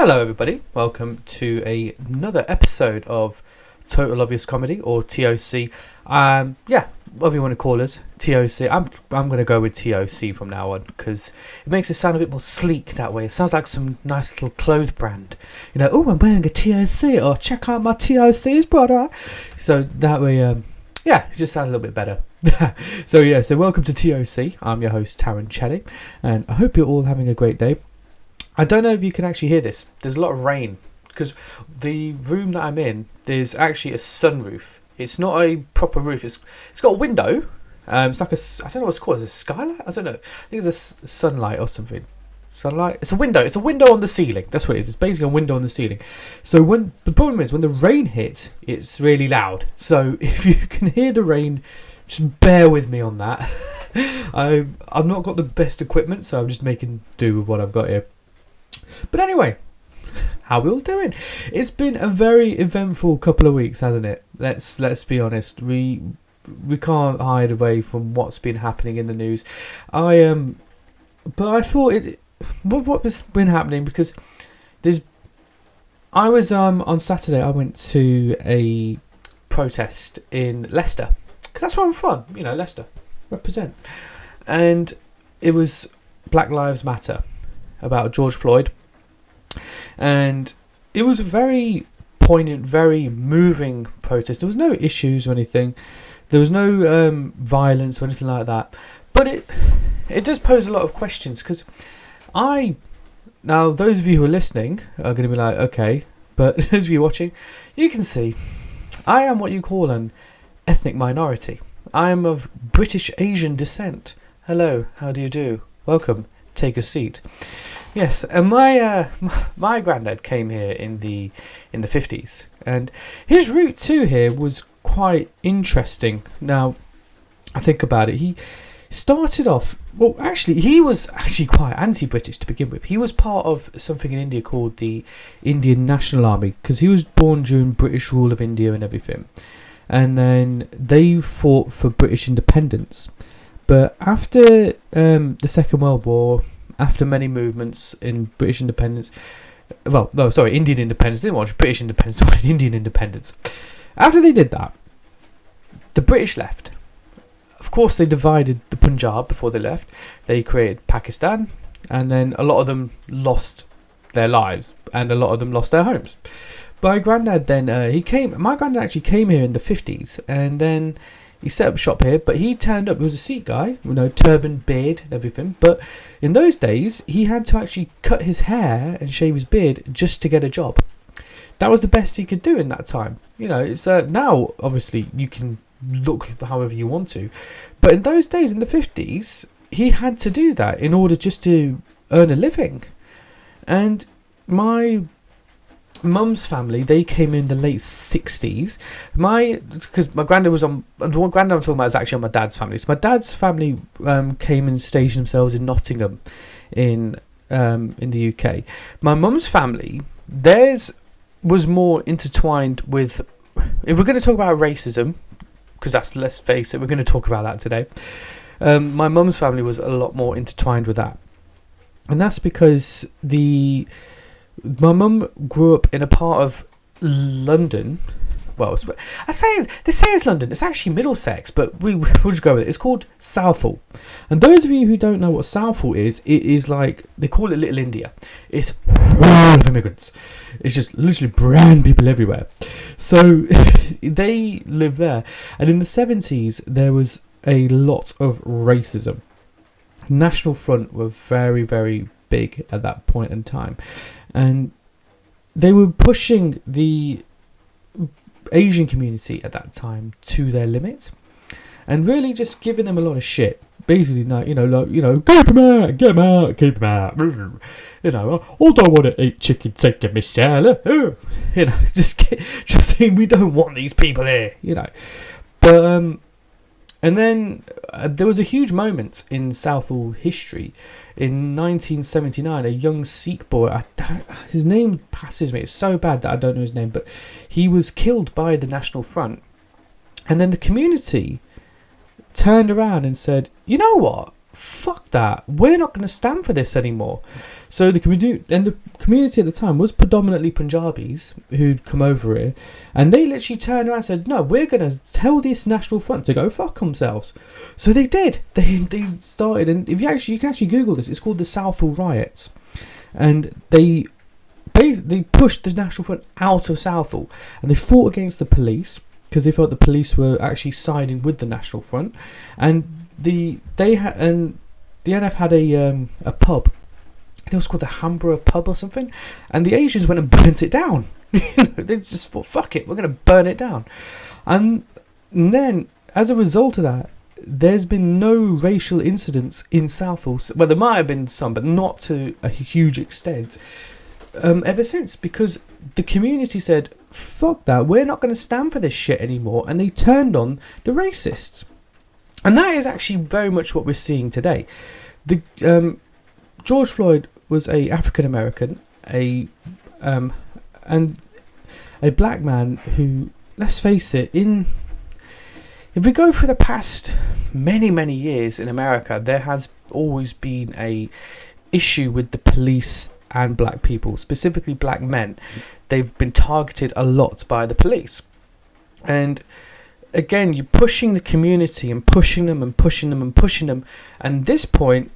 Hello everybody, welcome to another episode of Total Obvious Comedy, or T.O.C. Whatever you want to call us, T.O.C. I'm going to go with T.O.C. from now on, because it makes it sound a bit more sleek that way. It sounds like some nice little clothes brand. You know, oh, I'm wearing a T.O.C. or check out my T.O.C.'s, brother. So that way, it just sounds a little bit better. So welcome to T.O.C. I'm your host, Tharun Chelley, and I hope you're all having a great day. I don't know if you can actually hear this. There's a lot of rain because the room that I'm in, there's actually a sunroof. It's not a proper roof. It's got a window. It's like I don't know what it's called. Is it a skylight? I don't know. I think it's a sunlight or something. Sunlight. It's a window. It's a window on the ceiling. That's what it is. It's basically a window on the ceiling. So the problem is when the rain hits, it's really loud. So if you can hear the rain, just bear with me on that. I've not got the best equipment, so I'm just making do with what I've got here. But anyway, how are we all doing? It's been a very eventful couple of weeks, hasn't it? Let's be honest. We can't hide away from what's been happening in the news. But I thought what has been happening, because I was on Saturday. I went to a protest in Leicester, because that's where I'm from. You know, Leicester, represent, and it was Black Lives Matter, about George Floyd, and it was a very poignant, very moving protest. There was no issues or anything. There was no violence or anything like that. But it does pose a lot of questions, because now those of you who are listening are going to be like, okay, but those of you watching, you can see I am what you call an ethnic minority. I am of British Asian descent. Hello, how do you do? Welcome. Take a seat. Yes, and my granddad came here in the 50s, and his route to here was quite interesting. Now, I think about it. He started off, well, actually, he was actually quite anti-British to begin with. He was part of something in India called the Indian National Army, because he was born during British rule of India and everything. And then they fought for British independence. But after the Second World War, after many movements in British independence, Indian independence. They didn't want British independence, they wanted Indian independence. After they did that, the British left. Of course, they divided the Punjab before they left. They created Pakistan, and then a lot of them lost their lives, and a lot of them lost their homes. My granddad my granddad actually came here in the 50s, and then he set up shop here, but he turned up. He was a Sikh guy, turban, beard and everything. But in those days, he had to actually cut his hair and shave his beard just to get a job. That was the best he could do in that time. It's now, obviously, you can look however you want to. But in those days, in the 50s, he had to do that in order just to earn a living. And my mum's family, they came in the late 60s. Because my granddad was on, the one granddad I'm talking about is actually on my dad's family. So my dad's family came and stationed themselves in Nottingham in the UK. My mum's family, theirs was more intertwined with, if we're going to talk about racism, because let's face it, we're going to talk about that today. My mum's family was a lot more intertwined with that. And that's because my mum grew up in a part of London. Well, they say it's London. It's actually Middlesex, but we'll just go with it. It's called Southall. And those of you who don't know what Southall is, it is like, they call it Little India. It's full of immigrants. It's just literally brand people everywhere. So they live there. And in the 70s, there was a lot of racism. National Front were very, very big at that point in time. And they were pushing the Asian community at that time to their limit, and really just giving them a lot of shit. Basically, keep them out. I don't want to eat chicken tikka masala. Just saying we don't want these people here. But and then there was a huge moment in Southall history. In 1979, a young Sikh boy, his name passes me, it's so bad that I don't know his name, but he was killed by the National Front. And then the community turned around and said, you know what? fuck that, we're not going to stand for this anymore. So the community at the time was predominantly Punjabis who'd come over here, and they literally turned around and said, no, we're going to tell this National Front to go fuck themselves. So they did. They started, and if you can actually Google this, it's called the Southall Riots, and they pushed the National Front out of Southall, and they fought against the police because they felt the police were actually siding with the National Front, and the NF had a pub. I think it was called the Hamborough Pub or something, and the Asians went and burnt it down. They just thought, fuck it, we're going to burn it down. And then, as a result of that, there's been no racial incidents in Southall. Well, there might have been some, but not to a huge extent, ever since, because the community said, fuck that, we're not going to stand for this shit anymore, and they turned on the racists. And that is actually very much what we're seeing today. George Floyd was a African American, and a black man who, let's face it, if we go through the past many years in America, there has always been a issue with the police and black people, specifically black men. They've been targeted a lot by the police, and again, you're pushing the community and pushing them, and at this point,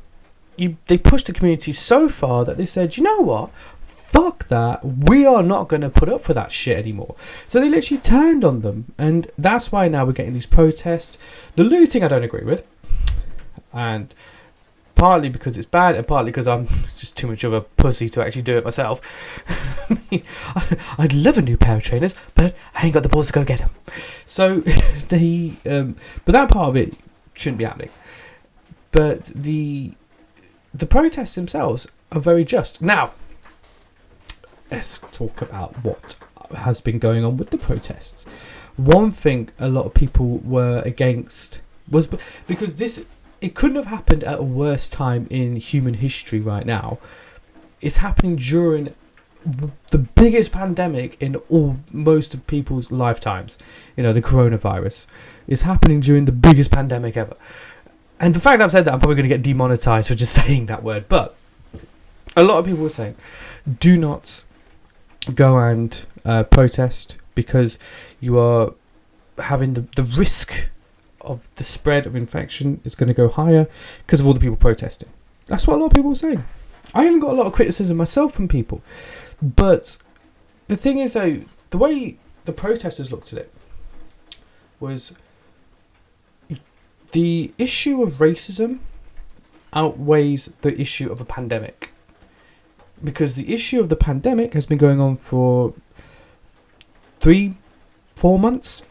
they pushed the community so far that they said, you know what, fuck that, we are not going to put up for that shit anymore. So they literally turned on them, and that's why now we're getting these protests. The looting I don't agree with, and partly because it's bad, and partly because I'm just too much of a pussy to actually do it myself. I'd love a new pair of trainers, but I ain't got the balls to go get them. So but that part of it shouldn't be happening. But the protests themselves are very just. Now, let's talk about what has been going on with the protests. One thing a lot of people were against was because it couldn't have happened at a worse time in human history right now. It's happening during the biggest pandemic in most of people's lifetimes. The coronavirus. It's happening during the biggest pandemic ever. And the fact I've said that, I'm probably going to get demonetized for just saying that word. But a lot of people were saying, do not go and protest, because you are having the risk of the spread of infection is going to go higher because of all the people protesting. That's what a lot of people were saying. I haven't got a lot of criticism myself from people. But the thing is, though, the way the protesters looked at it was the issue of racism outweighs the issue of a pandemic. Because the issue of the pandemic has been going on for 3-4 months.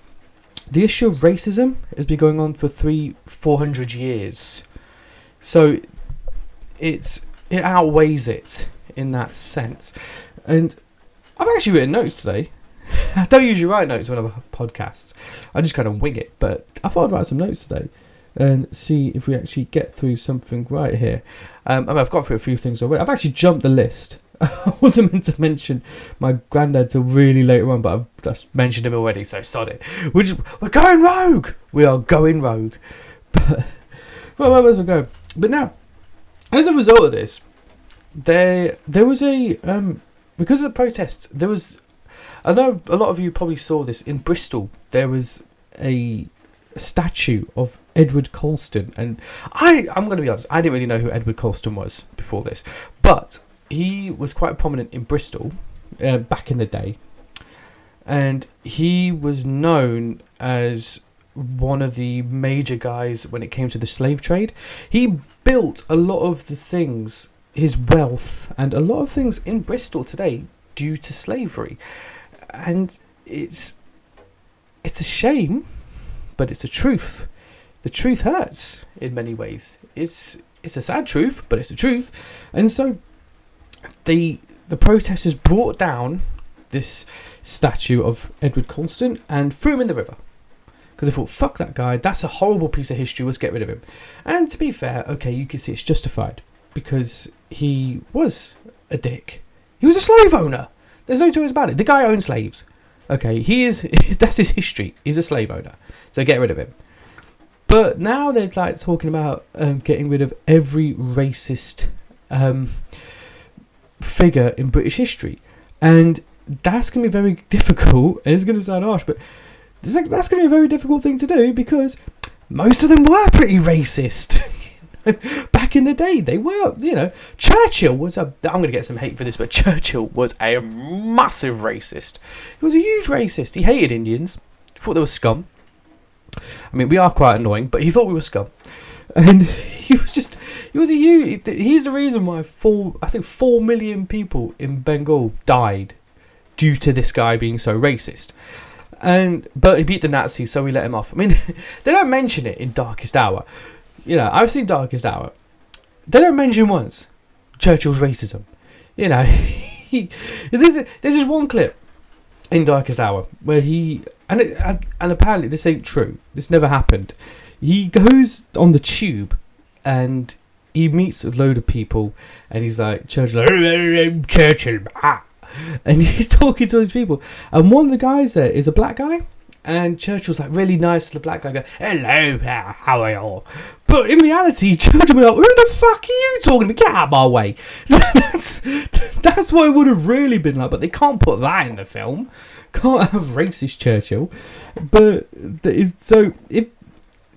The issue of racism has been going on for 400 years. So it outweighs it in that sense. And I've actually written notes today. I don't usually write notes when I have podcasts. I just kind of wing it. But I thought I'd write some notes today and see if we actually get through something right here. I've got through a few things already. I've actually jumped the list. I wasn't meant to mention my granddad till really later on, but I've just mentioned him already, so sod it. We're going rogue! We are going rogue. But, well, where was we go? But now, as a result of this, there was because of the protests, there was, I know a lot of you probably saw this, in Bristol, there was a statue of Edward Colston, and I'm going to be honest, I didn't really know who Edward Colston was before this, but he was quite prominent in Bristol back in the day, and he was known as one of the major guys when it came to the slave trade. He built a lot of the things, his wealth, and a lot of things in Bristol today due to slavery. And it's a shame, but it's a truth. The truth hurts in many ways. It's a sad truth, but it's the truth. And so the protesters brought down this statue of Edward Colston and threw him in the river. Because they thought, fuck that guy, that's a horrible piece of history, let's get rid of him. And to be fair, okay, you can see it's justified. Because he was a dick. He was a slave owner. There's no choice about it. The guy owned slaves. Okay, that's his history. He's a slave owner. So get rid of him. But now they're like talking about getting rid of every racist figure in British history, and that's going to be very difficult. And it's going to sound harsh, but that's going to be a very difficult thing to do, because most of them were pretty racist. Back in the day, they were, Churchill was I'm going to get some hate for this, but Churchill was a massive racist. He was a huge racist. He hated Indians. He thought they were scum. I mean, we are quite annoying, but he thought we were scum. And he's the reason why 4 million people in Bengal died due to this guy being so racist. But he beat the Nazis, so we let him off. I mean, they don't mention it in Darkest Hour. I've seen Darkest Hour. They don't mention once Churchill's racism. This is one clip in Darkest Hour where and apparently this ain't true. This never happened. He goes on the tube and he meets a load of people, and he's like, Churchill, and he's talking to these people, and one of the guys there is a black guy. And Churchill's like really nice to the black guy, go, hello, how are you? But in reality, Churchill was like, who the fuck are you talking to me? Get out of my way. That's what it would have really been like. But they can't put that in the film. Can't have racist Churchill. But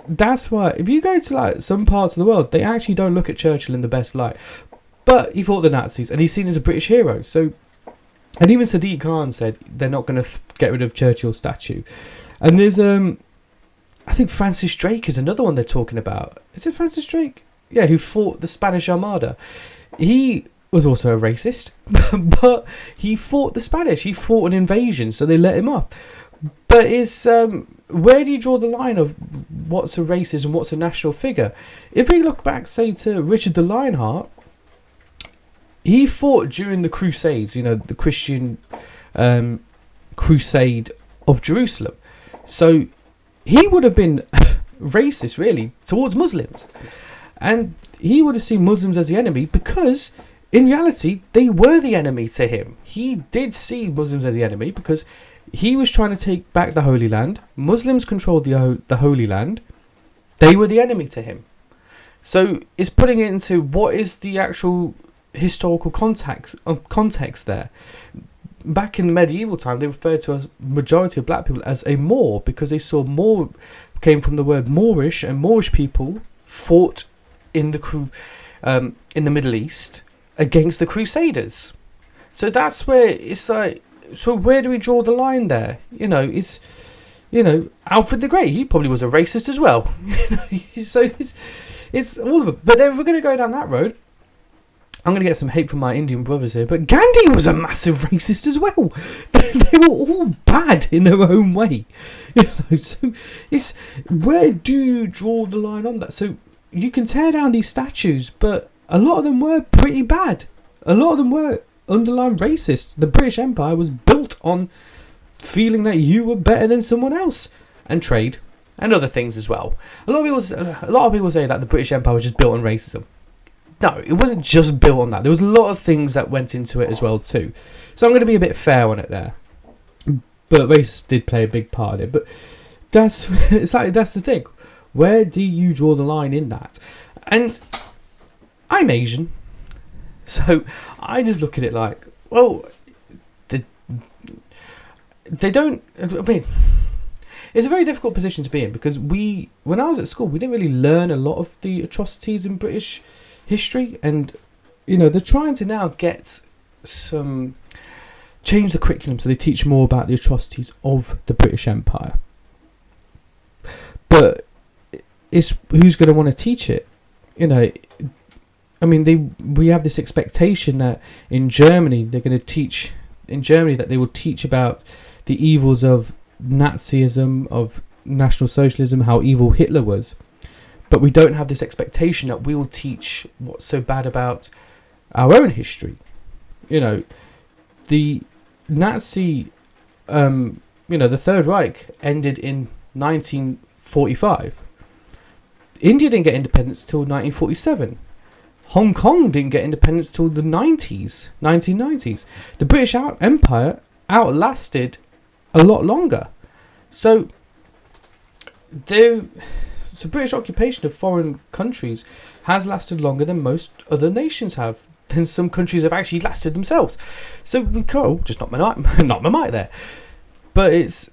that's why, if you go to like some parts of the world, they actually don't look at Churchill in the best light. But he fought the Nazis, and he's seen as a British hero. So, and even Sadiq Khan said they're not going to get rid of Churchill's statue. And there's, I think Francis Drake is another one they're talking about. Is it Francis Drake? Yeah, who fought the Spanish Armada. He was also a racist, but he fought the Spanish. He fought an invasion, so they let him off. But it's, where do you draw the line of what's a racist and what's a national figure? If we look back, say, to Richard the Lionheart, he fought during the Crusades, the Christian crusade of Jerusalem. So he would have been racist, really, towards Muslims. And he would have seen Muslims as the enemy, because in reality, they were the enemy to him. He did see Muslims as the enemy because he was trying to take back the Holy Land. Muslims controlled the Holy Land. They were the enemy to him. So it's putting it into what is the actual historical context there. Back in the medieval time, they referred to as majority of black people as a Moor, because they saw Moor came from the word Moorish, and Moorish people fought in the Middle East against the Crusaders. So that's where it's like, so where do we draw the line there? It's Alfred the Great, he probably was a racist as well. So it's all of them. But then we're going to go down that road. I'm going to get some hate from my Indian brothers here, but Gandhi was a massive racist as well. They were all bad in their own way. So it's, where do you draw the line on that? So you can tear down these statues, but a lot of them were pretty bad. A lot of them were underlying racist. The British Empire was built on feeling that you were better than someone else, and trade and other things as well. A lot of people say that the British Empire was just built on racism. No, it wasn't just built on that. There was a lot of things that went into it as well too. So I'm going to be a bit fair on it there. But race did play a big part in it. But that's the thing. Where do you draw the line in that? And I'm Asian, so I just look at it like, well, they don't. I mean, it's a very difficult position to be in, because when I was at school, we didn't really learn a lot of the atrocities in British history, and they're trying to now change the curriculum so they teach more about the atrocities of the British Empire. But it's who's going to want to teach it? I mean, we have this expectation that in Germany they're going to teach that they will teach about the evils of Nazism, of National Socialism, how evil Hitler was. But we don't have this expectation that we will teach what's so bad about our own history. The Nazi, the Third Reich ended in 1945. India didn't get independence till 1947. Hong Kong didn't get independence till the 1990s. The British Empire outlasted a lot longer. So So British occupation of foreign countries has lasted longer than most other nations have. Than some countries have actually lasted themselves. So we can't, just not my mic there. But it's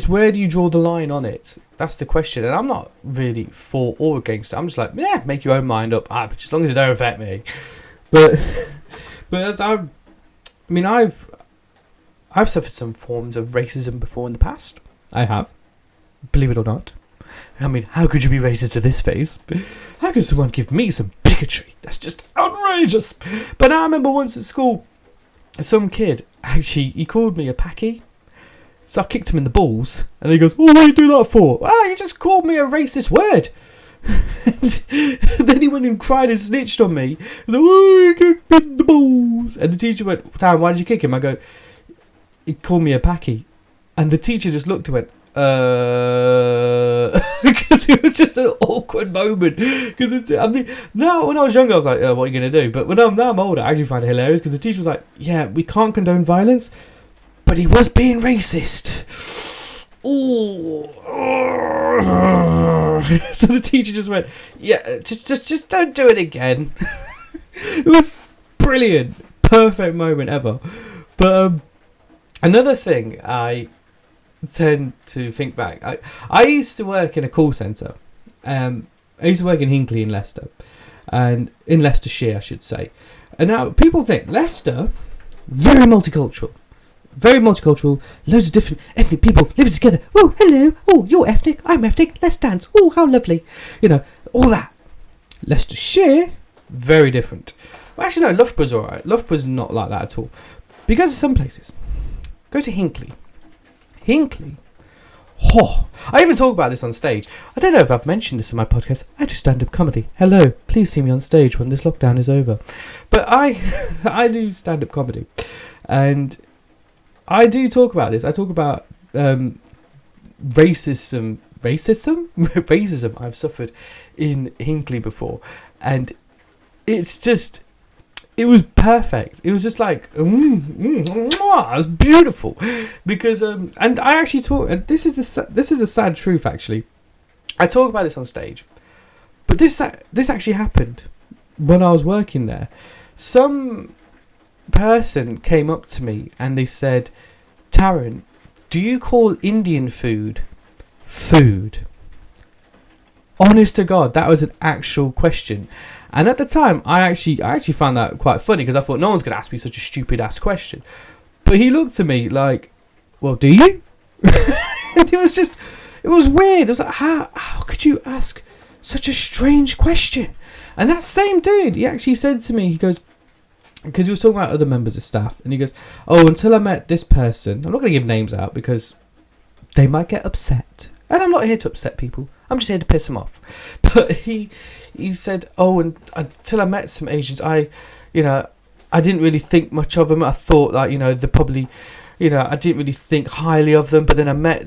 where do you draw the line on it? That's the question. And I'm not really for or against it. I'm just like, yeah, make your own mind up. But as long as it don't affect me. But I've suffered some forms of racism before in the past. I have. Believe it or not. I mean, how could you be racist to this face? How could someone give me some bigotry? That's just outrageous. But I remember once at school, some kid, actually, he called me a packy. So I kicked him in the balls. And he goes, oh, what do you do that for? You just called me a racist word. And then he went and cried and snitched on me. He like, oh, you kicked me in the balls. And the teacher went, Tharun, why did you kick him? I go, he called me a packy. And the teacher just looked and went, because it was just an awkward moment. Because now when I was younger, I was like, what are you going to do? But now I'm older, I actually find it hilarious because the teacher was like, yeah, we can't condone violence, but he was being racist. Ooh. So the teacher just went, yeah, just don't do it again. It was brilliant, perfect moment ever. But another thing I tend to think back. I used to work in a call centre. I used to work in Hinckley in Leicester. And in Leicestershire, I should say. And now people think Leicester, very multicultural. Very multicultural. Loads of different ethnic people living together. Oh, hello. Oh, you're ethnic. I'm ethnic. Let's dance. Oh, how lovely. You know, all that. Leicestershire, very different. Well, actually, no, Loughborough's alright. Loughborough's not like that at all. But you go to some places. Go to Hinckley. I even talk about this on stage. I don't know if I've mentioned this in my podcast. I do stand-up comedy. Hello, please see me on stage when this lockdown is over. But I do stand-up comedy, and I do talk about this. I talk about racism I've suffered in Hinckley before, and it was perfect. It was just like, it was beautiful, because and I actually talk. And this is a sad truth. Actually, I talk about this on stage, but this actually happened when I was working there. Some person came up to me and they said, "Tharun, do you call Indian food food?" Honest to God, that was an actual question. And at the time, I actually found that quite funny, because I thought, no one's going to ask me such a stupid-ass question. But he looked at me like, well, do you? And it was weird. It was like, how could you ask such a strange question? And that same dude, he actually said to me, he goes, because he was talking about other members of staff, and he goes, oh, until I met this person, I'm not going to give names out because they might get upset. And I'm not here to upset people. I'm just here to piss them off. But he said, oh, and until I met some Asians, I didn't really think much of them. I thought that, they're probably, I didn't really think highly of them. But then I met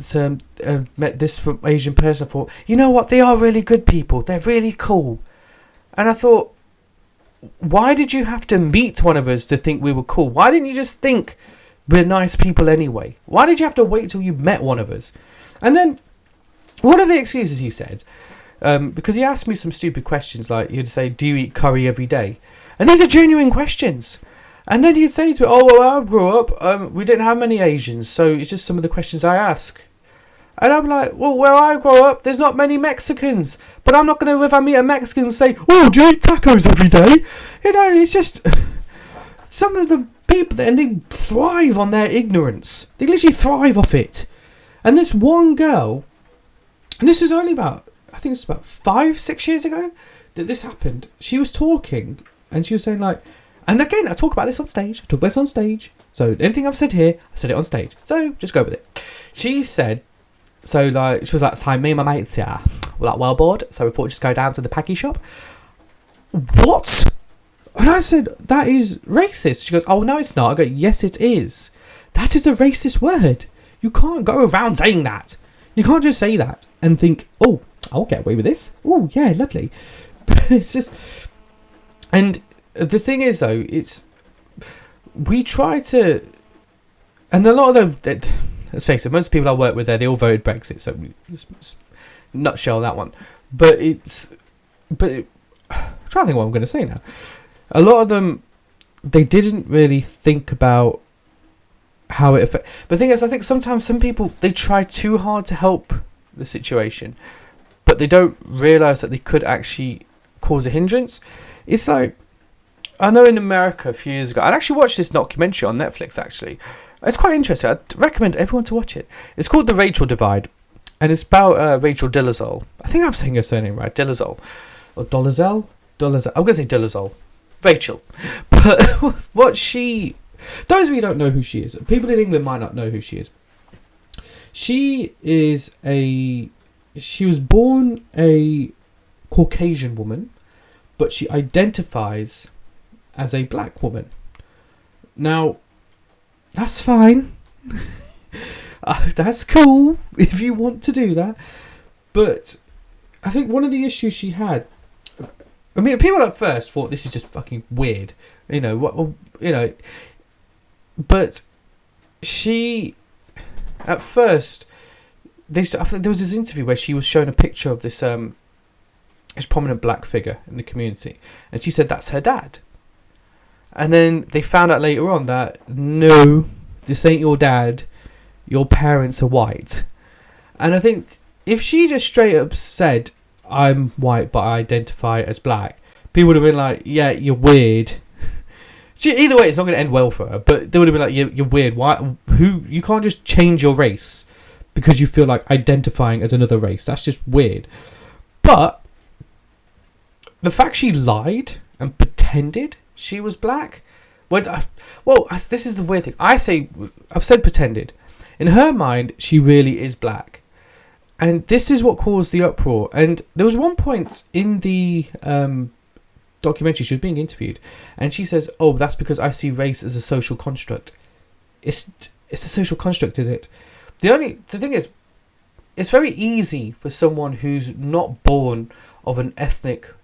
this Asian person. I thought, you know what? They are really good people. They're really cool. And I thought, why did you have to meet one of us to think we were cool? Why didn't you just think we're nice people anyway? Why did you have to wait till you met one of us? And then one of the excuses he said, because he asked me some stupid questions, like he'd say, do you eat curry every day? And these are genuine questions. And then he'd say to me, oh, well, I grew up, we didn't have many Asians, so it's just some of the questions I ask. And I'm like, well, where I grow up, there's not many Mexicans. But I'm not going to, if I meet a Mexican, say, oh, do you eat tacos every day? It's just some of the people, and they thrive on their ignorance. They literally thrive off it. And this one girl, and this was only about, I think it's about 5-6 years ago that this happened. She was talking, and she was saying like, and again, I talk about this on stage. So anything I've said here, I said it on stage. So just go with it. She said, so like, she was like, so me and my mates, yeah, we're like well bored. So we thought we'd just go down to the packy shop. What? And I said, that is racist. She goes, oh, no, it's not. I go, yes, it is. That is a racist word. You can't go around saying that. You can't just say that and think, oh, I'll get away with this. Oh, yeah, lovely. It's just... And the thing is, though, we try to... And a lot of them... Let's face it, most people I work with there, they all voted Brexit. So, nutshell that one. But I'm trying to think what I'm going to say now. A lot of them, they didn't really think about how it affects. But the thing is, I think sometimes some people, they try too hard to help the situation, but they don't realise that they could actually cause a hindrance. It's like, I know in America a few years ago, I actually watched this documentary on Netflix, actually. It's quite interesting. I'd recommend everyone to watch it. It's called The Racial Divide, and it's about Rachel Dolezal. I think I'm saying her surname right, Dolezal. Or Dolezal? Dolezal. I'm going to say Dolezal. Rachel. But what she... Those of you who don't know who she is, people in England might not know who she is. She was born a Caucasian woman, but she identifies as a black woman. Now, that's fine. That's cool if you want to do that. But I think one of the issues she had, I mean, people at first thought this is just fucking weird, but she, at first, there was this interview where she was shown a picture of this prominent black figure in the community, and she said that's her dad. And then they found out later on that no, this ain't your dad. Your parents are white. And I think if she just straight up said, I'm white but I identify as black, people would have been like, yeah, you're weird. Either way, it's not going to end well for her, but they would have been like, you're weird. Why? You can't just change your race because you feel like identifying as another race. That's just weird. But the fact she lied and pretended she was black, this is the weird thing. I've said pretended. In her mind, she really is black. And this is what caused the uproar. And there was one point in the documentary, she was being interviewed, and she says, oh, that's because I see race as a social construct. It's a social construct, is it? The thing is, it's very easy for someone who's not born of an ethnic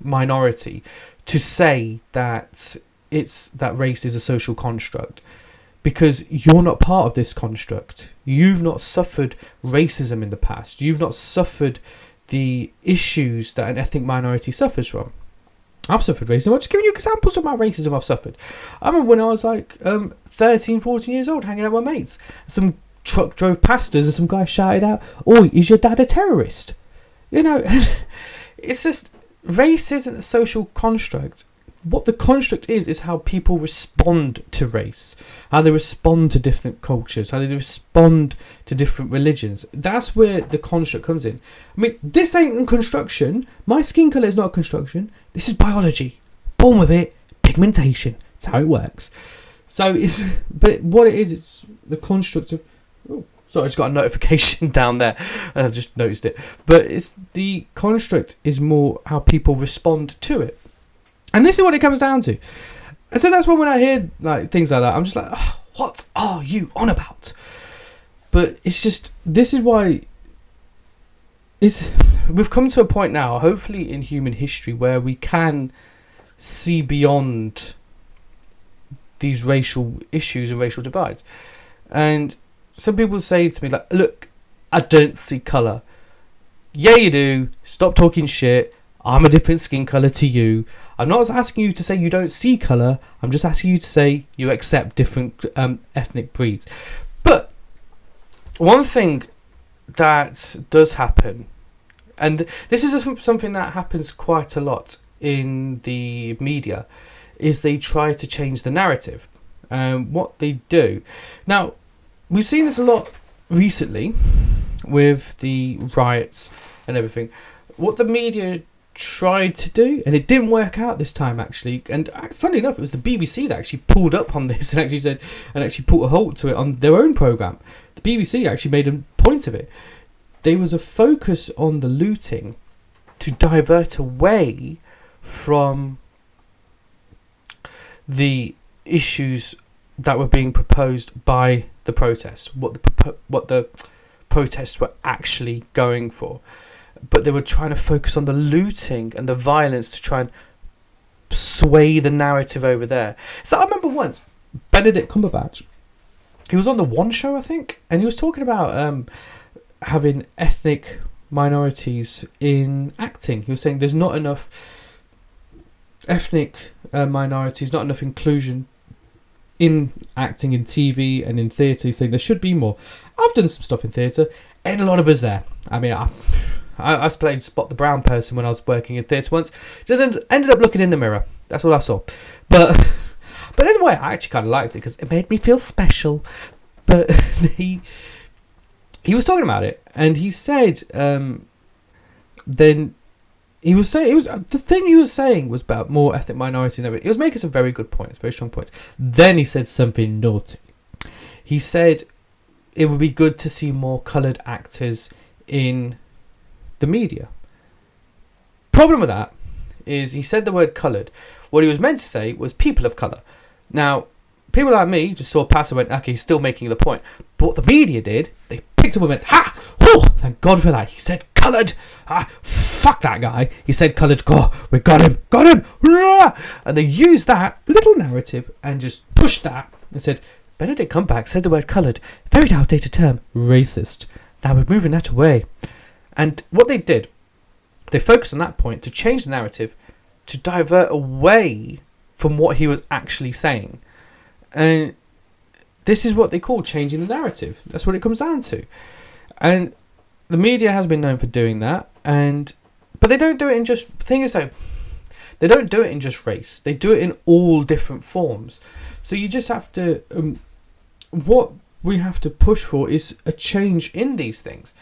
minority to say that race is a social construct, because you're not part of this construct. You've not suffered racism in the past. You've not suffered the issues that an ethnic minority suffers from. I've suffered racism. I'm just giving you examples of my racism I've suffered. I remember when I was like 13, 14 years old, hanging out with my mates. Some truck drove past us and some guy shouted out, "Oi, is your dad a terrorist?" It's just, race isn't a social construct. What the construct is how people respond to race, how they respond to different cultures, how they respond to different religions. That's where the construct comes in. I mean, this ain't in construction. My skin colour is not construction. This is biology. Born with it, pigmentation. That's how it works. But what it is, it's the construct of... Oh, sorry, I just got a notification down there and I just noticed it. But it's the construct is more how people respond to it. And this is what it comes down to. And so that's when I hear like things like that, I'm just like, oh, what are you on about? But it's just, this is why we've come to a point now, hopefully in human history, where we can see beyond these racial issues and racial divides. And some people say to me, like, look, I don't see colour. Yeah, you do. Stop talking shit. I'm a different skin colour to you. I'm not asking you to say you don't see colour. I'm just asking you to say you accept different ethnic breeds. But one thing that does happen, and this is something that happens quite a lot in the media, is they try to change the narrative. What they do. Now, we've seen this a lot recently with the riots and everything. What the media tried to do, and it didn't work out this time actually, and funnily enough, it was the BBC that actually pulled up on this and actually said, and actually put a halt to it on their own programme. The BBC actually made a point of it. There was a focus on the looting to divert away from the issues that were being proposed by the protest, what the protests were actually going for. But they were trying to focus on the looting and the violence to try and sway the narrative over there. So I remember once, Benedict Cumberbatch, he was on the One Show, I think, and he was talking about having ethnic minorities in acting. He was saying there's not enough ethnic minorities, not enough inclusion in acting, in TV and in theatre. He's saying there should be more. I've done some stuff in theatre, ain't a lot of us there. I mean, I played Spot the Brown person when I was working in theatre once. Just ended up looking in the mirror. That's all I saw. But in a way, I actually kind of liked it because it made me feel special. But he was talking about it, and he said, then he was saying the thing he was saying was about more ethnic minority and everything. He was making some very good points, very strong points. Then he said something naughty. He said it would be good to see more coloured actors in the media. Problem with that is he said the word coloured. What he was meant to say was people of colour. Now, people like me just saw pass and went, okay, he's still making the point. But what the media did, they picked up and went, ha! Whew, thank God for that. He said coloured. Ah, fuck that guy. He said coloured. Go, we got him. And they used that little narrative and just pushed that and said, Benedict Cumberbatch said the word coloured. Very outdated term. Racist. Now we're moving that away. And what they did, they focused on that point to change the narrative, to divert away from what he was actually saying. And this is what they call changing the narrative. That's what it comes down to. And the media has been known for doing that. But they don't do it in just... The thing is, though, they don't do it in just race. They do it in all different forms. So you just have to... what we have to push for is a change in these things.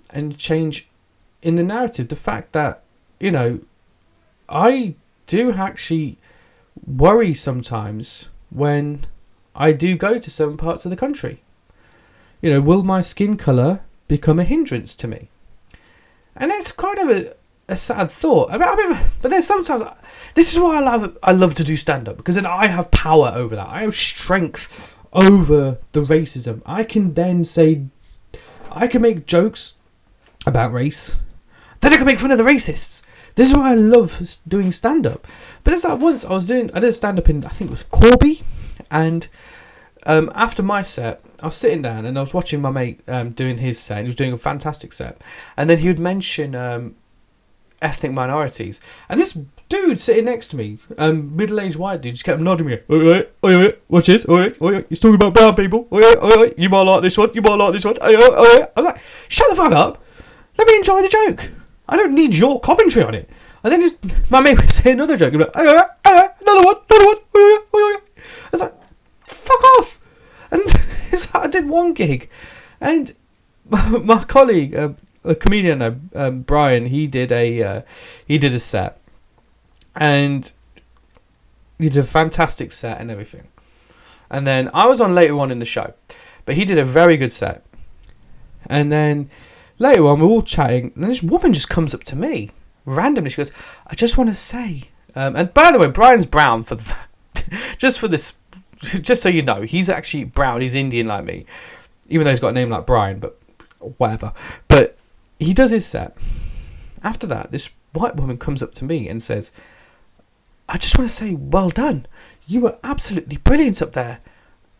And change in the narrative. The fact that, I do actually worry sometimes when I do go to some parts of the country. Will my skin colour become a hindrance to me? And it's kind of a sad thought. But there's sometimes... This is why I love to do stand-up, because then I have power over that. I have strength over the racism. I can then say... I can make jokes about race. Then I can make fun of the racists. This is why I love doing stand-up. But there's that once I did stand-up in, I think it was Corby. And after my set, I was sitting down and I was watching my mate doing his set. He was doing a fantastic set. And then he would mention ethnic minorities. And this dude sitting next to me, middle-aged white dude, just kept nodding me. Oi, watch this. Oi, he's talking about brown people. Oi, you might like this one. You might like this one. Oi. I was like, shut the fuck up. Let me enjoy the joke. I don't need your commentary on it. And then my mate would say another joke. He'd be like, another one. I was like, fuck off. And I did one gig. And my colleague, a comedian, Brian, he did a set. And he did a fantastic set and everything. And then I was on later on in the show. But he did a very good set. And then... later on, we're all chatting, and this woman just comes up to me randomly. She goes, "I just want to say," and by the way, Brian's brown for the just so you know, he's actually brown. He's Indian like me, even though he's got a name like Brian, but whatever. But he does his set. After that, this white woman comes up to me and says, "I just want to say, well done. You were absolutely brilliant up there."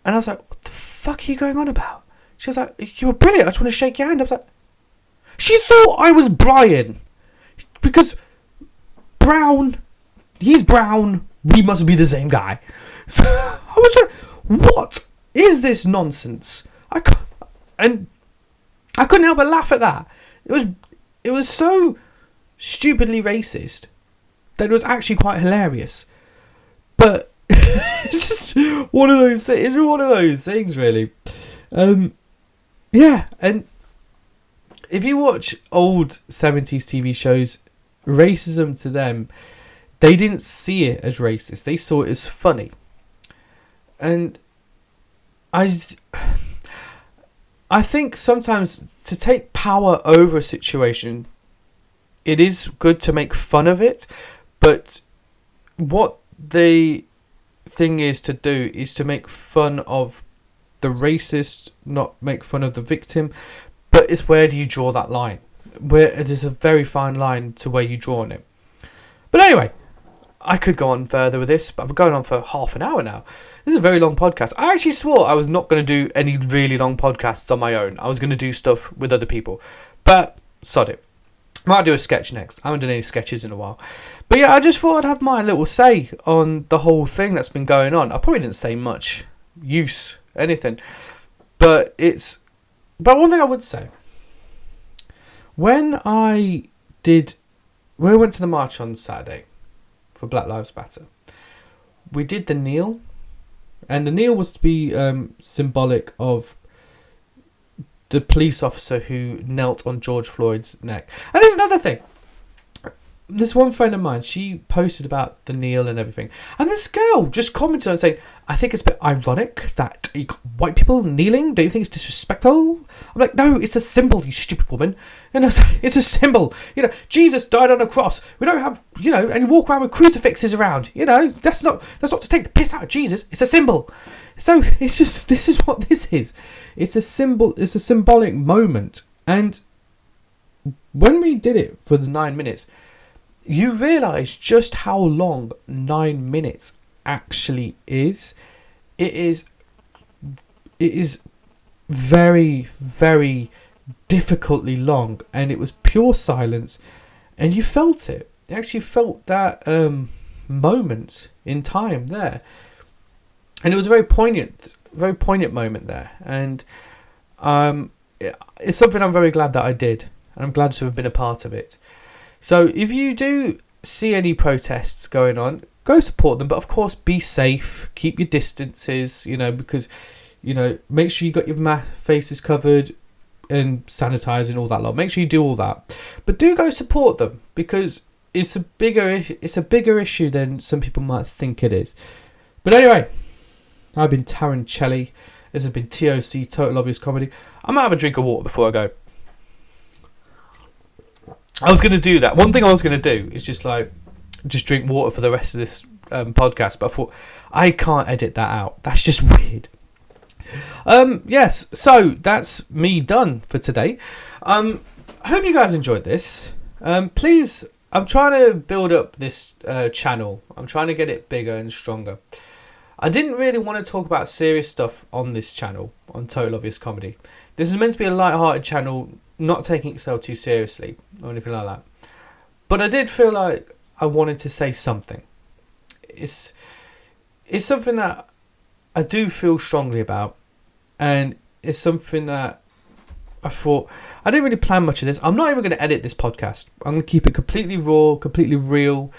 And I was like, "What the fuck are you going on about?" She was like, "You were brilliant. I just want to shake your hand." I was like, she thought I was Brian. Because brown, he's brown, we must be the same guy. So I was like, what is this nonsense? I couldn't help but laugh at that. It was so stupidly racist that it was actually quite hilarious. But it's just one of those things, really. Yeah, and if you watch old 70s TV shows, racism to them, they didn't see it as racist. They saw it as funny. And I think sometimes to take power over a situation, it is good to make fun of it. But what the thing is to do is to make fun of the racist, not make fun of the victim. But it's where do you draw that line? Where it is a very fine line to where you draw on it. But anyway, I could go on further with this, but I'm going on for half an hour now. This is a very long podcast. I actually swore I was not going to do any really long podcasts on my own. I was going to do stuff with other people. But, sod it. Might do a sketch next. I haven't done any sketches in a while. But yeah, I just thought I'd have my little say on the whole thing that's been going on. I probably didn't say much use, anything. But one thing I would say. When we went to the march on Saturday for Black Lives Matter, we did the kneel. And the kneel was to be symbolic of the police officer who knelt on George Floyd's neck. And there's another thing. This one friend of mine, she posted about the kneel and everything. And this girl just commented on it saying, I think it's a bit ironic that you got white people kneeling. Don't you think it's disrespectful? I'm like, no, it's a symbol, you stupid woman. And it's a symbol. Jesus died on a cross. We don't have, and you walk around with crucifixes around. That's not to take the piss out of Jesus. It's a symbol. So it's just, this is what this is. It's a symbol. It's a symbolic moment. And when we did it for the 9 minutes, you realise just how long 9 minutes actually is. It is very, very difficultly long, and it was pure silence, and you felt it. You actually felt that moment in time there, and it was a very poignant moment there, and it's something I'm very glad that I did, and I'm glad to have been a part of it. So if you do see any protests going on, go support them. But of course, be safe. Keep your distances, because, make sure you got your faces covered and sanitising, all that lot. Make sure you do all that. But do go support them, because it's a bigger issue than some people might think it is. But anyway, I've been Tharun Chelley. This has been T.O.C, Total Obvious Comedy. I might have a drink of water before I go. I was going to do that. One thing I was going to do is just drink water for the rest of this podcast. But I thought, I can't edit that out. That's just weird. Yes, so that's me done for today. I hope you guys enjoyed this. Please, I'm trying to build up this channel. I'm trying to get it bigger and stronger. I didn't really want to talk about serious stuff on this channel, on Total Obvious Comedy. This is meant to be a light-hearted channel, not taking itself too seriously or anything like that. But I did feel like I wanted to say something. It's something that I do feel strongly about, and it's something that I thought, I didn't really plan much of this. I'm not even going to edit this podcast. I'm going to keep it completely raw, completely real.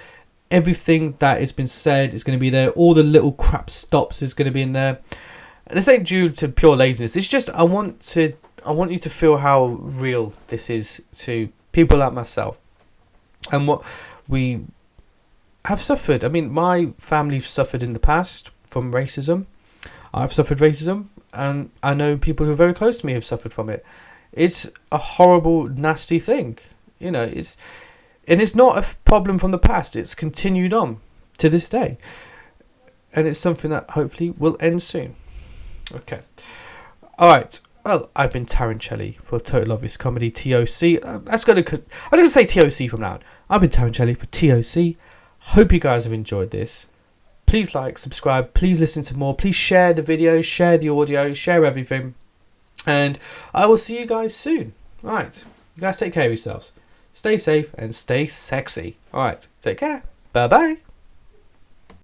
Everything that has been said is going to be there. All the little crap stops is going to be in there. This ain't due to pure laziness. It's just I want you to feel how real this is to people like myself and what we have suffered. I mean, my family suffered in the past from racism. I've suffered racism, and I know people who are very close to me have suffered from it. It's a horrible, nasty thing. It's not a problem from the past. It's continued on to this day. And it's something that hopefully will end soon. Okay. All right. Well, I've been Tharun Chelley for Total Obvious Comedy, T.O.C. I'm just going to say T.O.C. from now on. I've been Tharun Chelley for T.O.C. Hope you guys have enjoyed this. Please like, subscribe. Please listen to more. Please share the videos, share the audio, share everything. And I will see you guys soon. All right. You guys take care of yourselves. Stay safe and stay sexy. All right. Take care. Bye-bye.